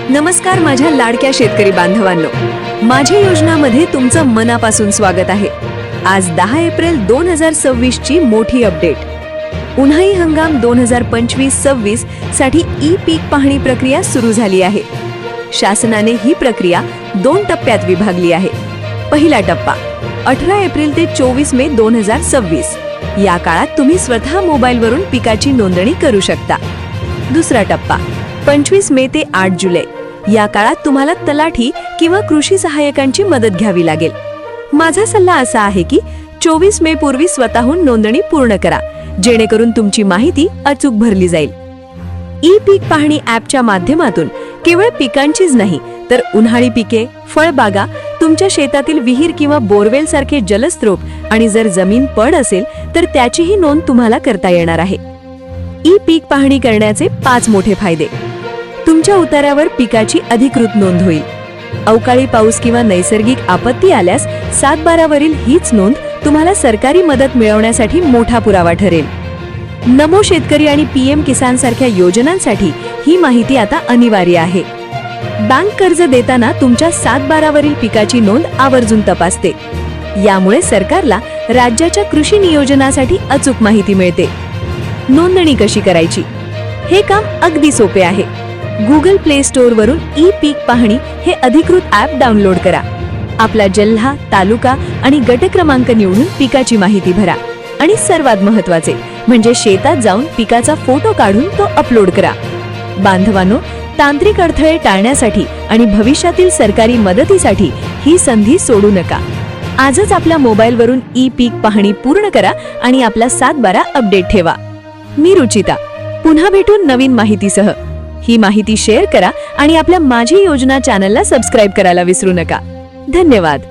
नमस्कार माझ्या लाडक्या शेतकरी बांधवांनो, माझी योजनामध्ये तुमचं मनापासून स्वागत आहे। आज 10 एप्रिल 2026 ची मोठी अपडेट। उन्हाळी हंगाम 2025-26 साठी ई पीक पाहणी प्रक्रिया सुरू झाली आहे। शासनाने ही प्रक्रिया 2 टप्प्यात विभागली आहे। पहिला टप्पा 18 एप्रिल ते 24 मे 2026 या काळात तुम्ही स्वतः मोबाईलवरून पिकाची नोंदणी करू शकता। दुसरा टप्पा 25 मे ते 8 जुलै या काळात तुम्हाला तलाठी किंवा कृषी सहाय्यकांची मदत घ्यावी लागेल। माझा सल्ला असा आहे की 24 मे पूर्वी स्वतःहून नोंदणी पूर्ण करा, जेणेकरून तुमची माहिती अचूक भरली जाईल। ई पीक पाहणी ॲपच्या माध्यमातून केवळ पिकांचीच नाही तर उन्हाळी पिके, फळबागा, तुमच्या शेतातील विहीर किंवा बोरवेल सारखे जलस्रोत आणि जर जमीन पड असेल तर त्याचीही नोंद तुम्हाला करता येणार आहे। ई पीक पाहणी करण्याचे 5 मोठे फायदे। तुमच्या उतार्यावर पिकाची अधिकृत नोंद होईल। अवकाळी पाऊस किंवा नैसर्गिक आपत्ती आल्यास 7/12 वरील हीच नोंद तुम्हाला सरकारी मदत मिळवण्यासाठी मोठा पुरावा ठरेल। नमो शेतकरी आणि पीएम किसान सारख्या योजनांसाठी ही माहिती आता अनिवार्य आहे। बँक कर्ज देताना तुमच्या 7/12 वरील पिकाची नोंद आवर्जून तपासते। यामुळे सरकारला राज्याच्या कृषी नियोजनासाठी अचूक माहिती मिळते। नोंदणी कशी करायची? हे काम अगदी सोपे आहे। Google Play Store वरून ई पीक पाहणी हे अधिकृत ॲप डाउनलोड करा। आपला जिल्हा, तालुका आणि गट क्रमांक निवडून पिकाची माहिती भरा आणि सर्वात महत्त्वाचे म्हणजे शेतात जाऊन पिकाचा फोटो काढून तो अपलोड करा। बांधवांनो, तांत्रिक अडथळे टाळण्यासाठी आणि भविष्यातील सरकारी मदतीसाठी ही संधी सोडू नका। आजच आपल्या मोबाईलवरून ई पीक पाहणी पूर्ण करा आणि आपला 7/12 अपडेट ठेवा। मी रुचिता, पुन्हा भेटून नवीन माहितीसह। ही माहिती शेअर करा आणि आपल्या माझी योजना चॅनलला सबस्क्राइब करायला विसरू नका। धन्यवाद।